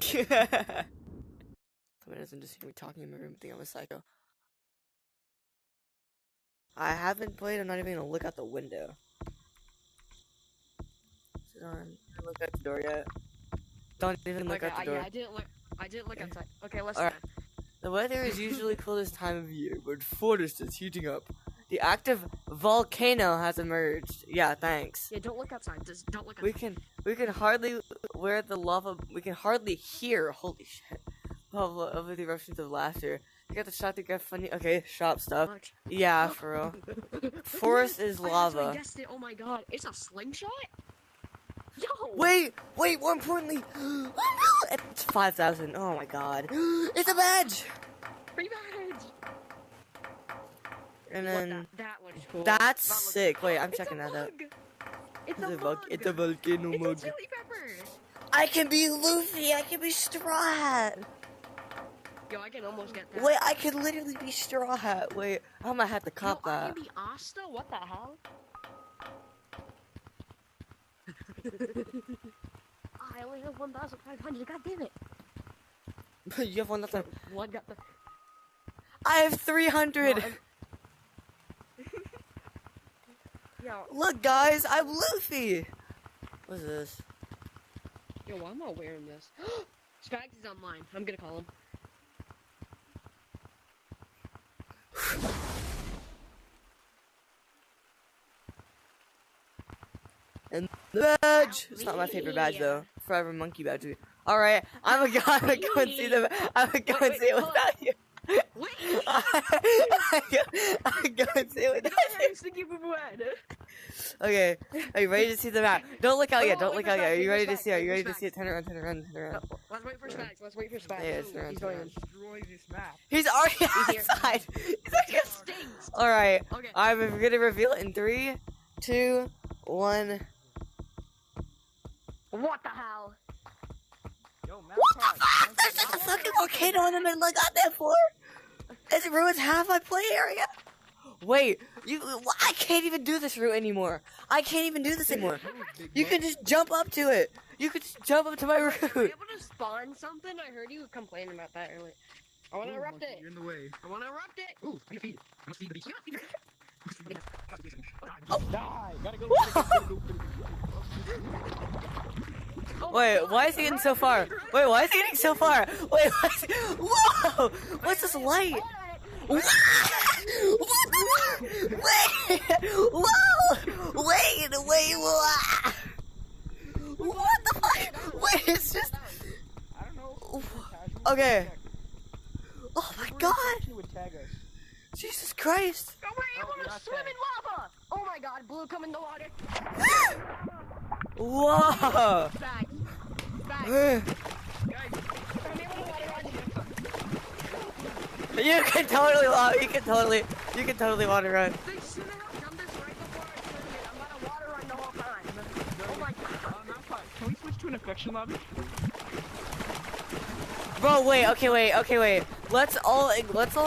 Someone doesn't just hear me talking in my room, think I'm a psycho. I haven't played. I'm not even gonna look out the window. Sit on. Look at the door yet. Don't even look out the door. Yeah, I didn't look outside. Okay, let's Alright. The weather is usually cool this time of year, but forest is heating up. The active volcano has emerged. Yeah, thanks. Yeah, don't look outside. Just don't look outside. We can hardly where the lava. We can hardly hear. Holy shit! Over the eruptions of laughter. You got the shot to get funny. Okay, shop stuff. What? Yeah, for real. Forest is lava. I guessed it. Oh my god, it's a slingshot. Yo. Wait. More importantly, it's 5,000. Oh my god, it's a badge. Free badge. And then that looks cool. that's That looks sick. Wait, I'm It's checking a that out. mug. It's a mug. It's a volcano mug. It's a chili pepper. I can be Luffy. I can be Straw Hat. Yo, I can almost get that. Wait, I can literally be Straw Hat. Wait, I might have to cop Yo, I that. can be Asta. What the hell? I only have 1,500. God damn it. You have one nothing. One got the. I have 300. No, Yo, Look, guys, I'm Luffy. What's this? yo, why am I wearing this? Spags is online. I'm gonna call him. And the badge. It's not my favorite badge though. Forever monkey badge. All right, I'm gonna go and see the. I'm gonna go and see it without you. Wait! I'm going to see it without you. Okay, are you ready to see the map? Don't look out yet. Don't look out yet. Are you ready to see it? Are you ready to see it? Turn around. Let's wait for Spags. Let's wait for Spags. Yeah, turn around. He's going in. Destroy this map. He's already here. outside. He's already It outside. stinks. All right. Okay. I'm gonna reveal it in 3, 2, 1. What the hell? Yo, map What the card. fuck? There's like a fucking volcano in the middle of goddamn floor. It ruins half my play area. Wait, I can't even do this route anymore. I can't even do this anymore. You can just jump up to it. You can just jump up to my Are you route. able to spawn something? I heard you complaining about that earlier. I want to erupt it. You're in the way. I want to erupt it. Ooh, I can feed it. I must feed the beast. Oh. Die! Gotta go. Wait, why is he getting so far? Wait, why is he getting so far? Wait, whoa! What's this light? What? What the? Wait! Whoa! Wait! What? What the fuck? Wait, it's just. I don't know. Okay. Oh my god! He would tag us. Jesus Christ! Oh, we're able you're to not swim tagged. in lava. Oh my god, blue, come in the water. Whoa! Spags. Spags. Guys, I'm able to water run. You can totally water run. They shouldn't have done this right before our tournament. I'm gonna water run the whole time. Oh my god. map card. Can we switch to an infection lobby? Bro, wait. Let's all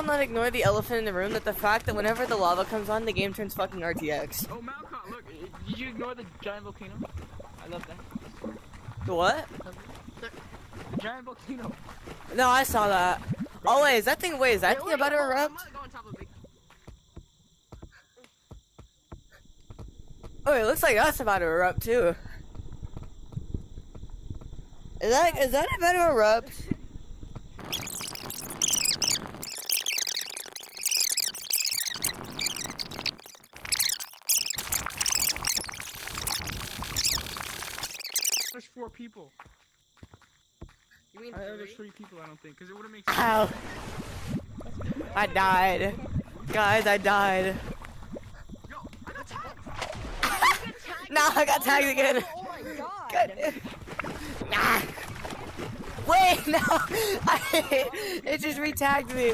not ignore the elephant in the room. That the fact that whenever the lava comes on, the game turns fucking RTX. Oh, Malcolm, look. Did you ignore the giant volcano? I love that. The what? The giant volcano. No, I saw that. Oh wait, is that thing about to hold on, erupt? I'm gonna go on top of it. Oh, it looks like that's about to erupt too. Is that about to erupt? There's 4 people. You mean There's 3? 3 people, I don't think. Because it would have made sense. Ow! I died, guys. I died. Yo, I got tagged! No, I got tagged again. Oh my god. God. Nah. Wait, no! It just re-tagged me.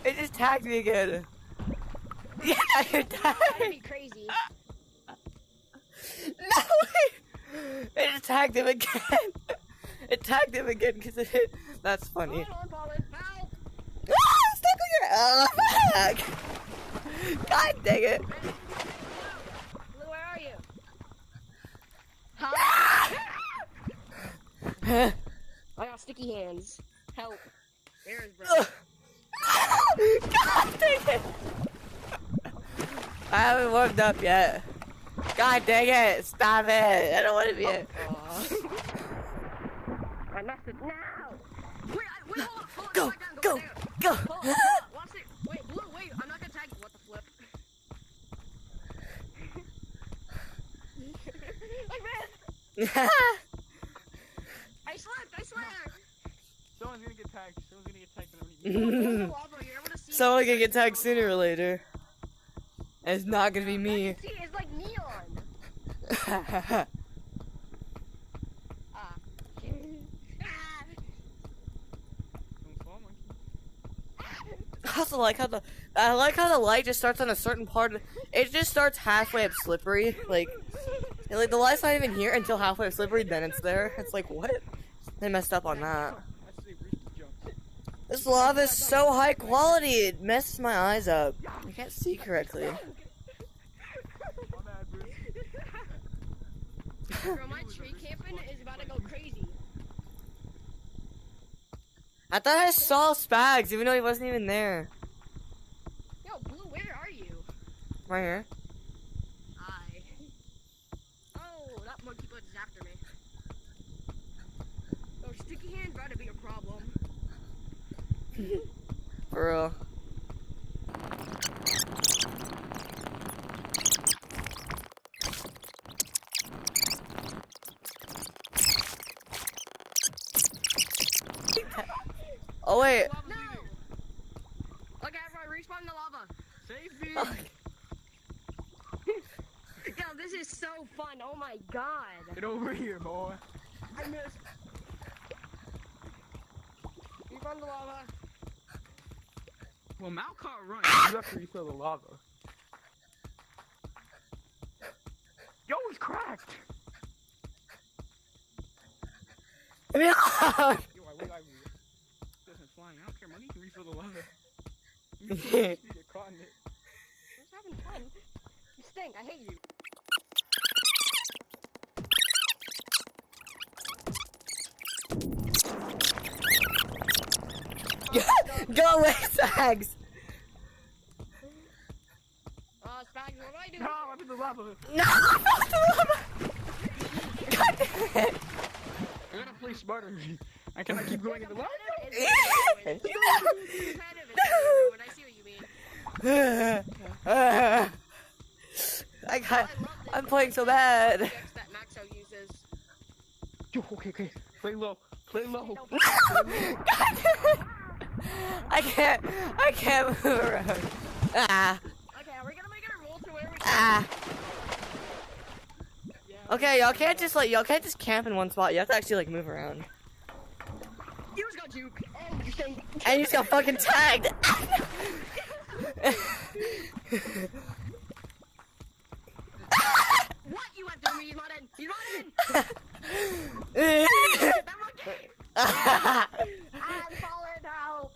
It just tagged me again. Yeah, you're That'd tagged. be crazy. No, wait. It just tagged him again. It tagged him again because it hit. That's funny. Hold on, Colin. Help. Ah, I'm stuck with your. Oh, fuck. God dang it. Blue, where are you? Huh? Ah! I got sticky hands. Help. There's bro. God dang it! I haven't warmed up yet. God dang it! Stop it! I don't want to be it. I messed it now. Wait, hold on. Go, Back down, go, back down. go! Hold on, watch it. Wait, Blue, wait. I'm not gonna tag you. What the flip? I missed. I slipped. I swear. Someone's gonna get tagged. Someone's gonna get tagged. Lava, you're able to see. Someone gonna get tagged sooner or later. And it's not gonna be me. See, it's like neon. Ah. I also like how the light just starts on a certain part. It just starts halfway up slippery. Like the light's not even here until halfway up slippery. Then it's there. It's like what? They messed up on that. This lava is so high quality. It messes my eyes up. I can't see correctly. Bro, my tree camping is about to go crazy. I thought I saw Spags, even though he wasn't even there. Yo, Blue, where are you? Right here. Oh, that monkey butt is after me. Oh, sticky hands about to be a problem. For real. Oh wait. No! Okay, everyone, respawn the lava. Save me! Yo, this is so fun. Oh my god. Get over here, boy. I missed. Respawn the lava. Well, Mal can't run. You have to refill the lava. Yo, he's cracked! I mean, Yo, I doesn't flying. I don't care, money. You can refill the lava. You can get caught in it. I'm just having fun. You stink. I hate you. go away, Spags. Spags, what do I do? No, I'm in the lava. No, not the lava. God damn it. I gotta play smarter. I cannot keep going in the lava. I see what you mean. I'm playing so bad. That Maxo uses. Yo, okay. Play low. Play low. I can't move around. Ah. Okay, are we gonna make it a rule to where we Ah. Okay, y'all can't just camp in one spot. You have to actually like move around. You just got juke. And you stink. And you just got fucking tagged. What? You went through me. He's not in. He's not in. That monkey. I'm falling out.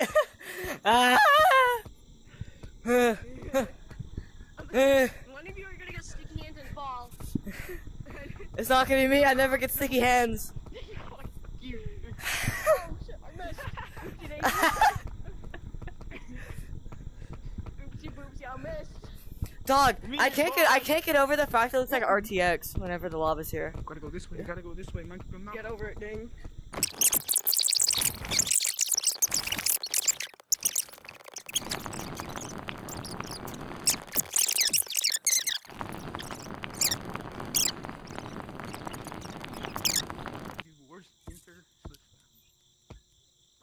One of you are gonna get sticky hands and fall. It's not gonna be me. I never get sticky hands. You. Oh shit, I missed. Oopsie boopsie, I missed. Dog, I can't get over the fact that it looks like RTX whenever the lava's here. Gotta go this way. Gotta go this way. Get over it, ding.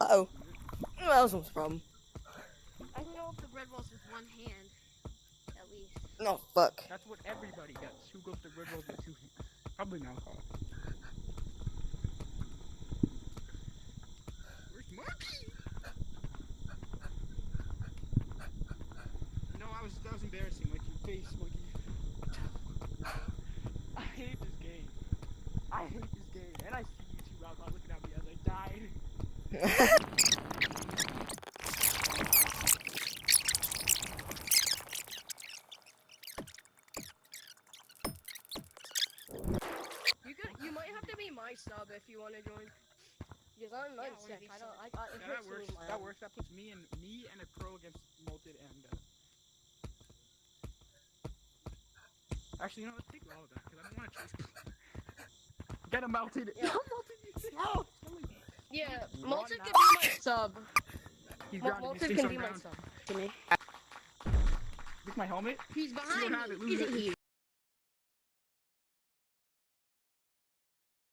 Uh-oh. That was no problem. I can go up the bread walls with one hand, at least. No, fuck. That's what everybody gets. Who goes to red rolls with 2 hands? Probably Malcolm. Where's Marky? No, that was embarrassing. Like your face, Monkey. I hate this game. And I see you two out looking at me as I died. You might have to be my sub if you want to join. Because I'm Yeah, sick. I I wanna don't. be I it Yeah, hurts that works. to move my That arm. works. That puts me and a pro against Molted and. Actually, you know, let's take all of that because I don't want to chase. Get him melted. Yeah. Melted. No. Yeah, Run Molten now. can be my sub. He's grounded. Molten He's can on be my ground. sub to me. This is my helmet. He's You don't behind have it. me, Lose isn't it. he?